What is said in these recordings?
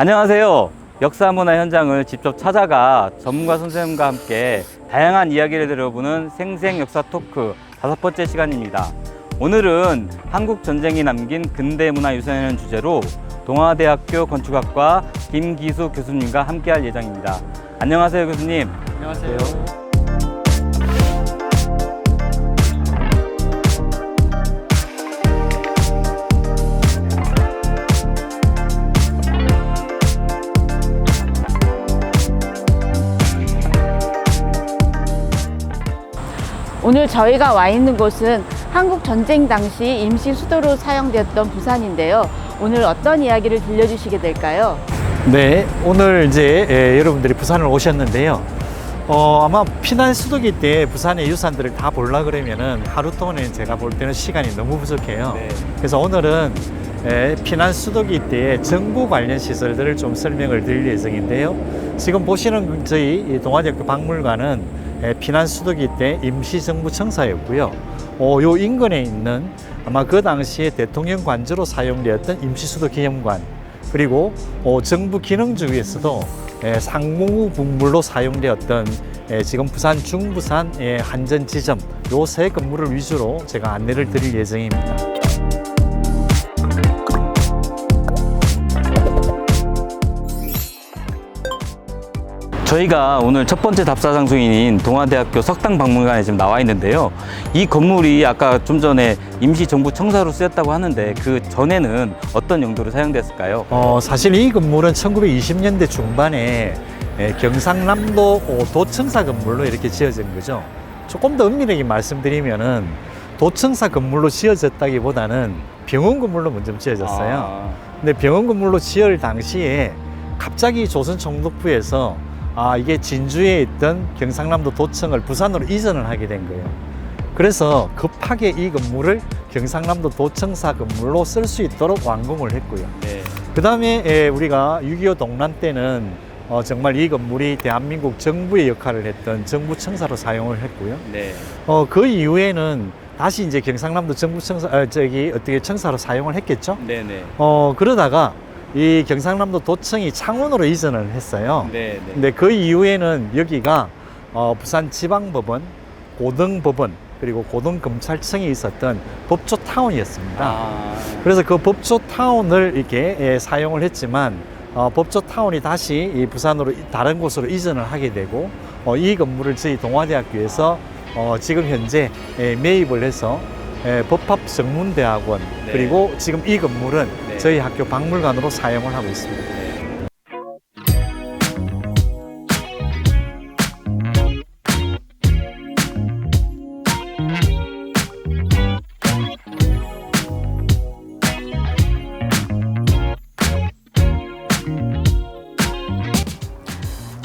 안녕하세요. 역사문화 현장을 직접 찾아가 전문가 선생님과 함께 다양한 이야기를 들어보는 생생 역사 토크 5번째 시간입니다. 오늘은 한국 전쟁이 남긴 근대 문화 유산이라는 주제로 동아대학교 건축학과 김기수 교수님과 함께할 예정입니다. 안녕하세요, 교수님. 안녕하세요. 오늘 저희가 와 있는 곳은 한국 전쟁 당시 임시 수도로 사용되었던 부산인데요. 오늘 어떤 이야기를 들려주시게 될까요? 네, 오늘 이제 여러분들이 부산을 오셨는데요. 아마 피난 수도기 때 부산의 유산들을 다 보려고 그러면은 하루 동안에 제가 볼 때는 시간이 너무 부족해요. 네. 그래서 오늘은 피난 수도기 때 정부 관련 시설들을 좀 설명을 드릴 예정인데요. 지금 보시는 저희 동아대학교 박물관은 피난 수도기 때 임시정부 청사였고요. 요 인근에 있는 아마 그 당시에 대통령 관저로 사용되었던 임시수도 기념관, 그리고 정부 기능주에서도 상무부 북물로 사용되었던 지금 부산 중부산 한전 지점 요 세 건물을 위주로 제가 안내를 드릴 예정입니다. 저희가 오늘 첫 번째 답사 장소인 동아대학교 석당박물관에 지금 나와 있는데요. 이 건물이 아까 좀 전에 임시정부 청사로 쓰였다고 하는데 그 전에는 어떤 용도로 사용됐을까요? 사실 이 건물은 1920년대 중반에 경상남도 도청사 건물로 이렇게 지어진 거죠. 조금 더 은밀하게 말씀드리면은 도청사 건물로 지어졌다기보다는 병원 건물로 먼저 지어졌어요. 근데 병원 건물로 지을 당시에 갑자기 조선총독부에서 이게 진주에 있던 경상남도 도청을 부산으로 이전을 하게 된 거예요. 그래서 급하게 이 건물을 경상남도 도청사 건물로 쓸 수 있도록 완공을 했고요. 네. 그 다음에 우리가 6.25 동란 때는 정말 이 건물이 대한민국 정부의 역할을 했던 정부청사로 사용을 했고요. 네. 그 이후에는 다시 이제 경상남도 정부청사, 청사로 사용을 했겠죠. 네네. 그러다가 이 경상남도 도청이 창원으로 이전을 했어요. 네. 근데 그 이후에는 여기가 부산지방법원, 고등법원, 그리고 고등검찰청이 있었던 법조타운이었습니다. 그래서 그 법조타운을 이렇게 사용을 했지만 법조타운이 다시 이 부산으로 다른 곳으로 이전을 하게 되고 이 건물을 저희 동아대학교에서 지금 현재 매입을 해서 법학전문대학원, 네. 그리고 지금 이 건물은 네. 저희 학교 박물관으로 사용을 하고 있습니다.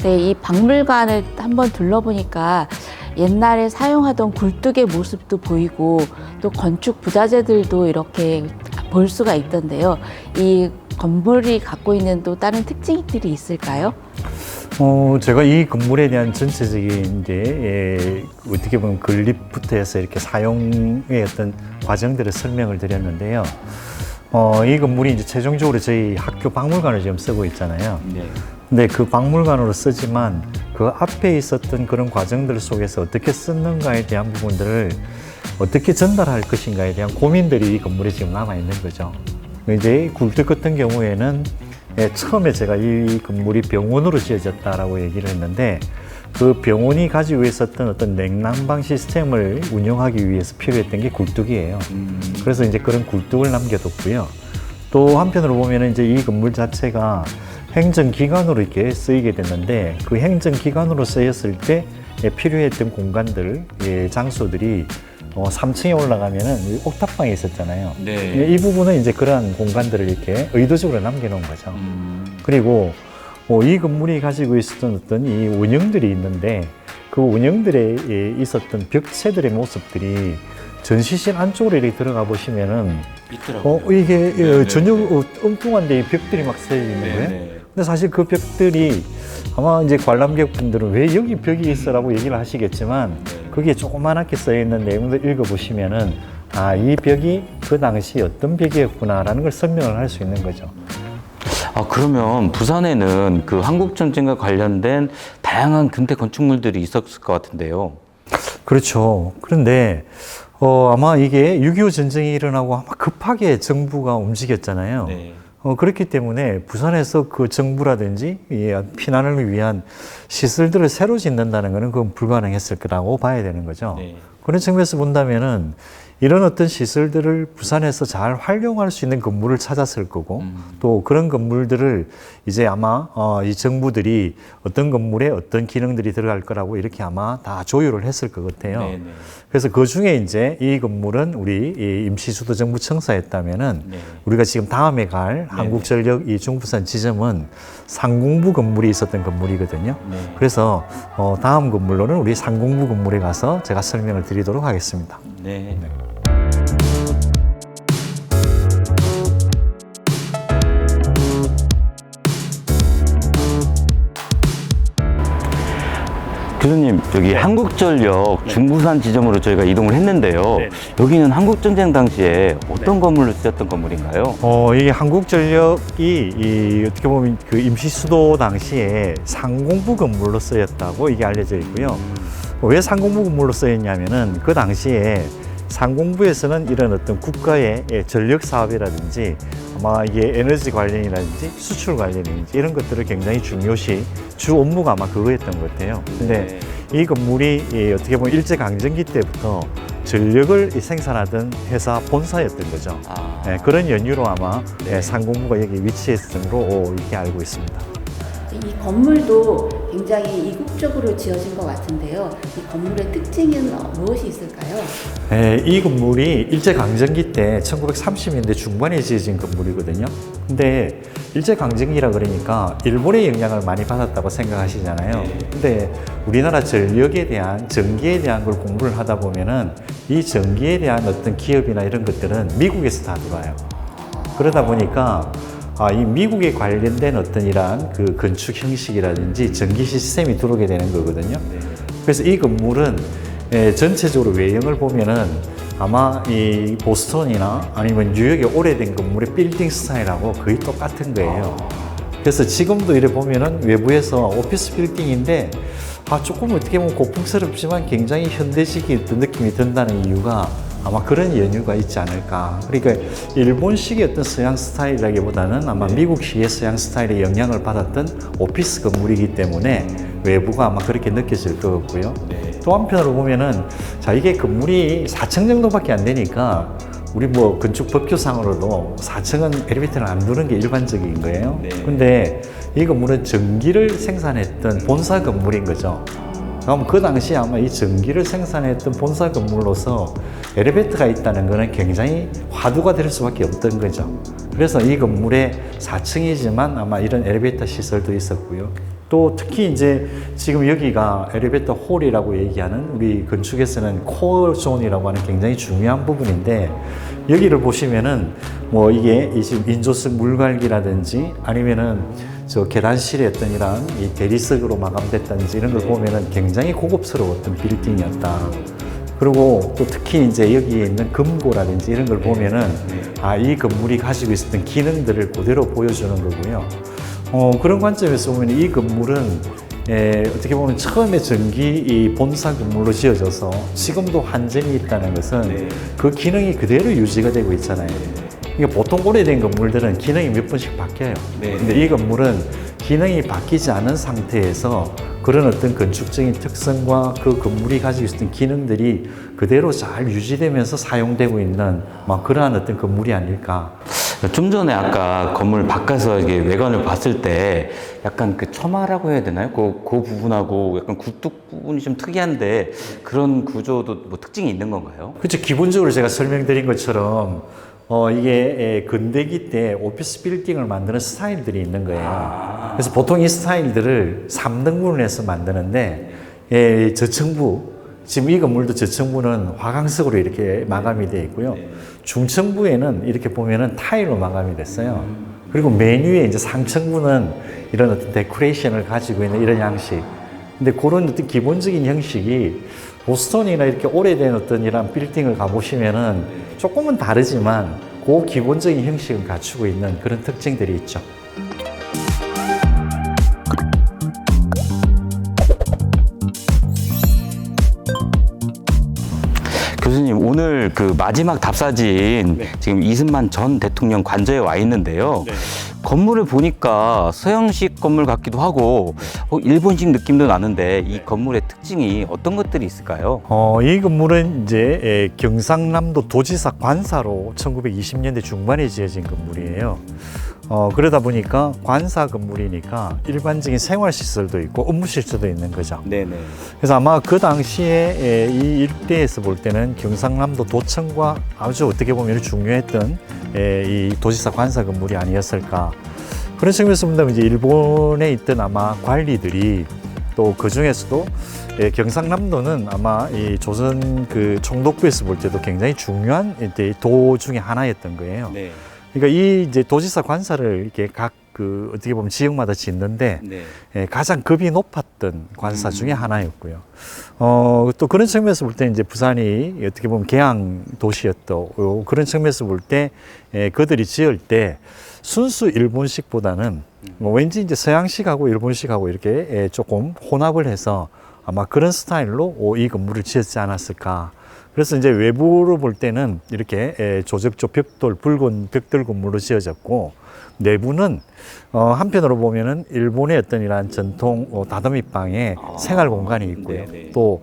네, 이 박물관을 한번 둘러보니까 옛날에 사용하던 굴뚝의 모습도 보이고 또 건축 부자재들도 이렇게 볼 수가 있던데요. 이 건물이 갖고 있는 또 다른 특징들이 있을까요? 제가 이 건물에 대한 전체적인 이제 어떻게 보면 건립부터 해서 이렇게 사용의 어떤 과정들을 설명을 드렸는데요. 이 건물이 이제 최종적으로 저희 학교 박물관을 지금 쓰고 있잖아요. 네. 근데 그 박물관으로 쓰지만 그 앞에 있었던 그런 과정들 속에서 어떻게 쓰는가에 대한 부분들을 어떻게 전달할 것인가에 대한 고민들이 이 건물에 지금 남아있는 거죠. 이제 굴뚝 같은 경우에는 처음에 제가 이 건물이 병원으로 지어졌다라고 얘기를 했는데 그 병원이 가지고 있었던 어떤 냉난방 시스템을 운영하기 위해서 필요했던 게 굴뚝이에요. 그래서 이제 그런 굴뚝을 남겨뒀고요. 또 한편으로 보면 이제 이 건물 자체가 행정기관으로 이렇게 쓰이게 됐는데 그 행정기관으로 쓰였을 때 필요했던 공간들, 장소들이 3층에 올라가면은 옥탑방에 있었잖아요. 네. 이 부분은 이제 그러한 공간들을 이렇게 의도적으로 남겨놓은 거죠. 그리고 이 건물이 가지고 있었던 어떤 이 원형들이 있는데 그 원형들에 있었던 벽체들의 모습들이 전시실 안쪽으로 이렇게 들어가 보시면은 이게 전혀 엉뚱한데 이 벽들이 막 쓰여 있는 거예요. 근데 사실 그 벽들이 아마 이제 관람객분들은 왜 여기 벽이 있어라고 얘기를 하시겠지만 거기에 조그맣게 써 있는 내용들 읽어보시면은 이 벽이 그 당시 어떤 벽이었구나라는 걸 설명을 할 수 있는 거죠. 아, 그러면 부산에는 그 한국전쟁과 관련된 다양한 근대 건축물들이 있었을 것 같은데요. 그렇죠. 그런데 아마 이게 6.25 전쟁이 일어나고 아마 급하게 정부가 움직였잖아요. 네. 그렇기 때문에 부산에서 그 정부라든지 이 피난을 위한 시설들을 새로 짓는다는 것은 그건 불가능했을 거라고 봐야 되는 거죠. 네. 그런 측면에서 본다면은 이런 어떤 시설들을 부산에서 잘 활용할 수 있는 건물을 찾았을 거고 또 그런 건물들을 이제 아마 이 정부들이 어떤 건물에 어떤 기능들이 들어갈 거라고 이렇게 아마 다 조율을 했을 것 같아요. 네, 네. 그래서 그 중에 이제 이 건물은 우리 이 임시수도정부청사였다면은 네. 우리가 지금 다음에 갈 한국전력 이 중부산 지점은 상공부 건물이 있었던 건물이거든요. 네. 그래서 다음 건물로는 우리 상공부 건물에 가서 제가 설명을 드리도록 하겠습니다. 네. 교수님, 여기 한국전력 중부산 지점으로 저희가 이동을 했는데요. 네. 여기는 한국전쟁 당시에 어떤 건물로 쓰였던 건물인가요? 이게 한국전력이 어떻게 보면 그 임시수도 당시에 상공부 건물로 쓰였다고 이게 알려져 있고요. 왜 상공부 건물로 쓰였냐면은 그 당시에 상공부에서는 이런 어떤 국가의 전력 사업이라든지 아마 이게 에너지 관련이라든지 수출 관련이라든지 이런 것들을 굉장히 중요시 주 업무가 아마 그거였던 것 같아요. 근데 이 건물이 어떻게 보면 일제강점기 때부터 전력을 생산하던 회사 본사였던 거죠. 아. 네, 그런 연유로 아마 네. 상공부가 여기 위치했던 걸로 이렇게 알고 있습니다. 이 건물도 굉장히 이국적으로 지어진 것 같은데요. 이 건물의 특징은 무엇이 있을까요? 이 건물이 일제강점기 때 1930년대 중반에 지어진 건물이거든요. 근데 일제강점기라 그러니까 일본의 영향을 많이 받았다고 생각하시잖아요. 근데 우리나라 전력에 대한, 전기에 대한 걸 공부를 하다 보면은 이 전기에 대한 어떤 기업이나 이런 것들은 미국에서 다 들어와요. 그러다 보니까 이 미국에 관련된 어떤 이러한 그 건축 형식이라든지 전기 시스템이 들어오게 되는 거거든요. 그래서 이 건물은 전체적으로 외형을 보면은 아마 이 보스턴이나 아니면 뉴욕의 오래된 건물의 빌딩 스타일하고 거의 똑같은 거예요. 그래서 지금도 이래 보면은 외부에서 오피스 빌딩인데 조금 어떻게 보면 고풍스럽지만 굉장히 현대적인 어떤 느낌이 든다는 이유가 아마 그런 연유가 있지 않을까. 그러니까 일본식의 어떤 서양 스타일이라기보다는 아마 미국식의 서양 스타일의 영향을 받았던 오피스 건물이기 때문에 외부가 아마 그렇게 느껴질 것 같고요. 또 한편으로 보면은 이게 건물이 4층 정도밖에 안 되니까 우리 뭐 건축 법규상으로도 4층은 엘리베이터를 안 두는 게 일반적인 거예요. 근데 이 건물은 전기를 생산했던 본사 건물인 거죠. 그럼 그 당시에 아마 이 전기를 생산했던 본사 건물로서 엘리베이터가 있다는 것은 굉장히 화두가 될 수밖에 없던 거죠. 그래서 이 건물에 4층이지만 아마 이런 엘리베이터 시설도 있었고요. 또 특히 이제 지금 여기가 엘리베이터 홀이라고 얘기하는 우리 건축에서는 코어 존이라고 하는 굉장히 중요한 부분인데 여기를 보시면은 뭐 이게 지금 인조석 물갈기라든지 아니면은 저 계단실의 어떤 이런 이 대리석으로 마감됐다든지 이런 걸 보면은 굉장히 고급스러웠던 빌딩이었다. 그리고 또 특히 이제 여기에 있는 금고라든지 이런 걸 보면은 이 건물이 가지고 있었던 기능들을 그대로 보여주는 거고요. 그런 관점에서 보면 이 건물은 어떻게 보면 처음에 전기 이 본사 건물로 지어져서 지금도 한전이 있다는 것은 그 기능이 그대로 유지가 되고 있잖아요. 그러니까 보통 오래된 건물들은 기능이 몇 번씩 바뀌어요. 근데 이 건물은 기능이 바뀌지 않은 상태에서 그런 어떤 건축적인 특성과 그 건물이 가지고 있었던 기능들이 그대로 잘 유지되면서 사용되고 있는 그러한 어떤 건물이 아닐까. 좀 전에 아까 건물 바깥에서 이게 외관을 봤을 때 약간 그 처마라고 해야 되나요? 그 부분하고 약간 굴뚝 부분이 좀 특이한데 그런 구조도 뭐 특징이 있는 건가요? 그렇죠. 기본적으로 제가 설명드린 것처럼 이게 근대기 때 오피스 빌딩을 만드는 스타일들이 있는 거예요. 그래서 보통 이 스타일들을 3등분을 해서 만드는데 저층부, 지금 이 건물도 저층부는 화강석으로 이렇게 마감이 되어 있고요. 중층부에는 이렇게 보면은 타일로 마감이 됐어요. 그리고 맨 위에 이제 상층부는 이런 어떤 데코레이션을 가지고 있는 이런 양식. 근데 그런 어떤 기본적인 형식이 보스턴이나 이렇게 오래된 어떤 이런 빌딩을 가보시면은 조금은 다르지만 그 기본적인 형식을 갖추고 있는 그런 특징들이 있죠. 마지막 답사지인 네. 지금 이승만 전 대통령 관저에 와 있는데요. 네. 건물을 보니까 서양식 건물 같기도 하고 일본식 느낌도 나는데 이 건물의 특징이 어떤 것들이 있을까요? 이 건물은 이제 경상남도 도지사 관사로 1920년대 중반에 지어진 건물이에요. 그러다 보니까 관사 건물이니까 일반적인 생활시설도 있고 업무시설도 있는 거죠. 네네. 그래서 아마 그 당시에 이 일대에서 볼 때는 경상남도 도청과 아주 어떻게 보면 중요했던 이 도지사 관사 건물이 아니었을까. 그런 측면에서 본다면 이제 일본에 있던 아마 관리들이 또 그 중에서도 경상남도는 아마 이 조선 그 총독부에서 볼 때도 굉장히 중요한 이제 도 중에 하나였던 거예요. 네. 그러니까 이 이제 도지사 관사를 이렇게 각 그 어떻게 보면 지역마다 짓는데 네. 가장 급이 높았던 관사 중에 하나였고요. 또 그런 측면에서 볼 때 이제 부산이 어떻게 보면 개항 도시였던 그런 측면에서 볼 때 그들이 지을 때 순수 일본식보다는 뭐 왠지 이제 서양식하고 일본식하고 이렇게 조금 혼합을 해서 아마 그런 스타일로 이 건물을 지었지 않았을까. 그래서 이제 외부로 볼 때는 이렇게 조적조 벽돌, 붉은 벽돌 건물로 지어졌고, 내부는 한편으로 보면은 일본의 어떤 이러한 전통 다도미방에 생활 공간이 있고요. 네네. 또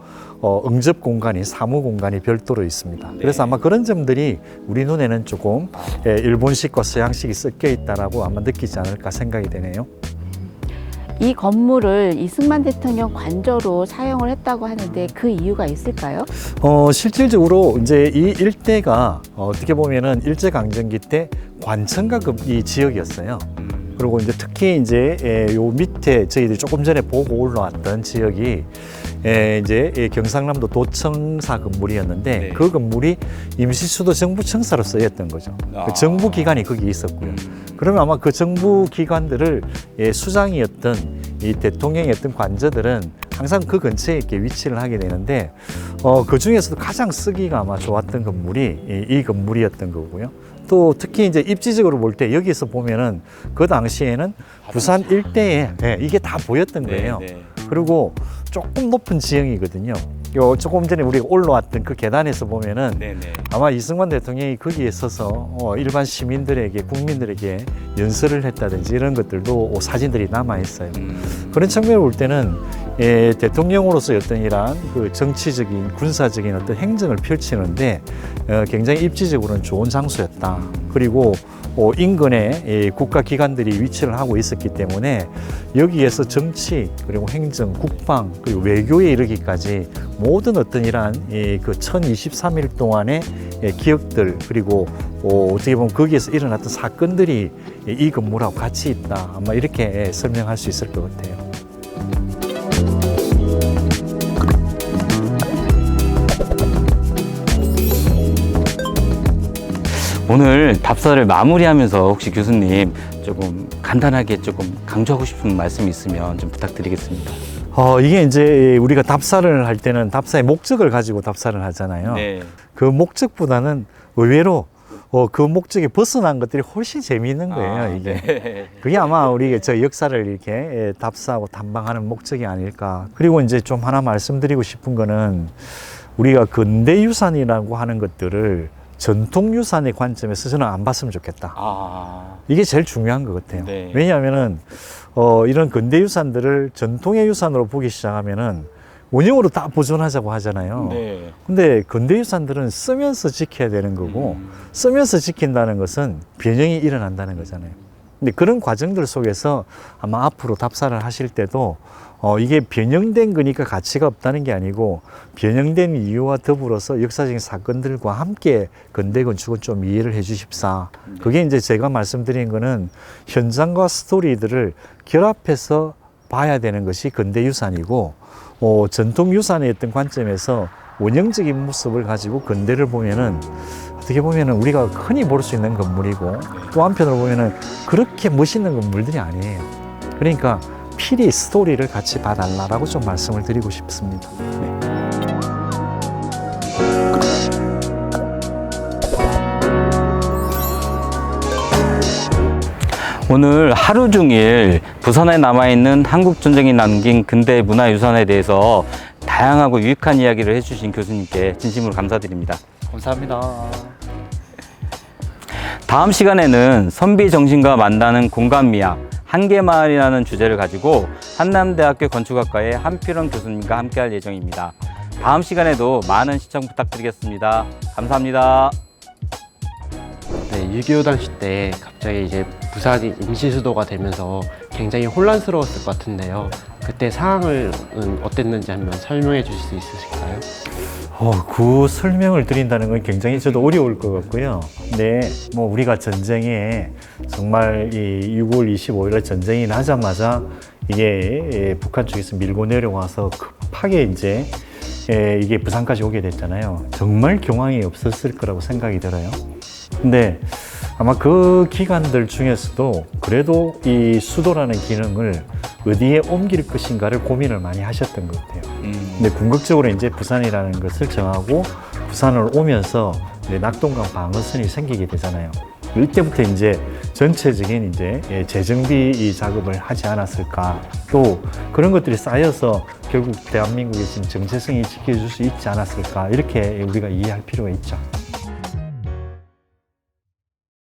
응접 공간이, 사무 공간이 별도로 있습니다. 네. 그래서 아마 그런 점들이 우리 눈에는 조금 일본식과 서양식이 섞여 있다라고 아마 느끼지 않을까 생각이 되네요. 이 건물을 이승만 대통령 관저로 사용을 했다고 하는데 그 이유가 있을까요? 실질적으로 이제 이 일대가 어떻게 보면은 일제강점기 때 관청가급 이 지역이었어요. 그리고 이제 특히 이제 요 밑에 저희들이 조금 전에 보고 올라왔던 지역이 이제 경상남도 도청사 건물이었는데 네. 그 건물이 임시수도 정부청사로 쓰였던 거죠. 그 정부 기관이 거기 있었고요. 그러면 아마 그 정부 기관들을 수장이었던 이 대통령의 어떤 관저들은 항상 그 근처에 이렇게 위치를 하게 되는데 그 중에서도 가장 쓰기가 아마 좋았던 건물이 이 건물이었던 거고요. 또 특히 이제 입지적으로 볼 때 여기서 보면은 그 당시에는 부산 일대에 이게 다 보였던 거예요. 네, 네. 그리고 조금 높은 지형이거든요. 요 조금 전에 우리가 올라왔던 그 계단에서 보면은 네네. 아마 이승만 대통령이 거기에 서서 일반 시민들에게 국민들에게 연설을 했다든지 이런 것들도 사진들이 남아 있어요. 그런 측면을 볼 때는 대통령으로서 어떤 이러한 그 정치적인 군사적인 어떤 행정을 펼치는데 굉장히 입지적으로는 좋은 장소였다. 그리고 인근에 국가기관들이 위치를 하고 있었기 때문에 여기에서 정치 그리고 행정, 국방 그리고 외교에 이르기까지 모든 어떤 이러한 그 1023일 동안의 기억들 그리고 어떻게 보면 거기에서 일어났던 사건들이 이 건물하고 같이 있다. 아마 이렇게 설명할 수 있을 것 같아요. 오늘 답사를 마무리하면서 혹시 교수님 조금 간단하게 조금 강조하고 싶은 말씀이 있으면 좀 부탁드리겠습니다. 이게 이제 우리가 답사를 할 때는 답사의 목적을 가지고 답사를 하잖아요. 네. 그 목적보다는 의외로 그 목적에 벗어난 것들이 훨씬 재미있는 거예요, 이게. 네. 그게 아마 우리 저 역사를 이렇게 답사하고 탐방하는 목적이 아닐까. 그리고 이제 좀 하나 말씀드리고 싶은 거는 우리가 근대유산이라고 하는 것들을 전통유산의 관점에서 저는 안 봤으면 좋겠다. 이게 제일 중요한 것 같아요. 네. 왜냐하면은 이런 근대유산들을 전통의 유산으로 보기 시작하면은 원형으로 다 보존하자고 하잖아요. 네. 근데 근대유산들은 쓰면서 지켜야 되는 거고 쓰면서 지킨다는 것은 변형이 일어난다는 거잖아요. 근데 그런 과정들 속에서 아마 앞으로 답사를 하실 때도 이게 변형된 거니까 가치가 없다는 게 아니고 변형된 이유와 더불어서 역사적인 사건들과 함께 근대 건축은 좀 이해를 해 주십사. 그게 이제 제가 말씀드린 거는 현장과 스토리들을 결합해서 봐야 되는 것이 근대 유산이고 전통 유산의 어떤 관점에서 원형적인 모습을 가지고 근대를 보면은 어떻게 보면은 우리가 흔히 볼 수 있는 건물이고 또 한편으로 보면은 그렇게 멋있는 건물들이 아니에요. 그러니까 필히 스토리를 같이 봐달라고 좀 말씀을 드리고 싶습니다. 네. 오늘 하루 종일 부산에 남아있는 한국 전쟁이 남긴 근대 문화유산에 대해서 다양하고 유익한 이야기를 해주신 교수님께 진심으로 감사드립니다. 감사합니다. 다음 시간에는 선비 정신과 만나는 공간미학 한계마을이라는 주제를 가지고 한남대학교 건축학과의 한필원 교수님과 함께할 예정입니다. 다음 시간에도 많은 시청 부탁드리겠습니다. 감사합니다. 네, 6.25 당시 때 갑자기 이제 부산이 임시수도가 되면서 굉장히 혼란스러웠을 것 같은데요. 그때 상황은 어땠는지 한번 설명해 주실 수 있으실까요? 그 설명을 드린다는 건 굉장히 저도 어려울 것 같고요. 근데 뭐 우리가 전쟁에 정말 이 6월 25일 전쟁이 나자마자 이게 북한 쪽에서 밀고 내려와서 급하게 이제 이게 부산까지 오게 됐잖아요. 정말 경황이 없었을 거라고 생각이 들어요. 근데 아마 그 기간들 중에서도 그래도 이 수도라는 기능을 어디에 옮길 것인가를 고민을 많이 하셨던 것 같아요. 근데 궁극적으로 이제 부산이라는 것을 정하고 부산을 오면서 이제 낙동강 방어선이 생기게 되잖아요. 이때부터 이제 전체적인 이제 재정비 이 작업을 하지 않았을까. 또 그런 것들이 쌓여서 결국 대한민국의 지금 정체성이 지켜질 수 있지 않았을까. 이렇게 우리가 이해할 필요가 있죠.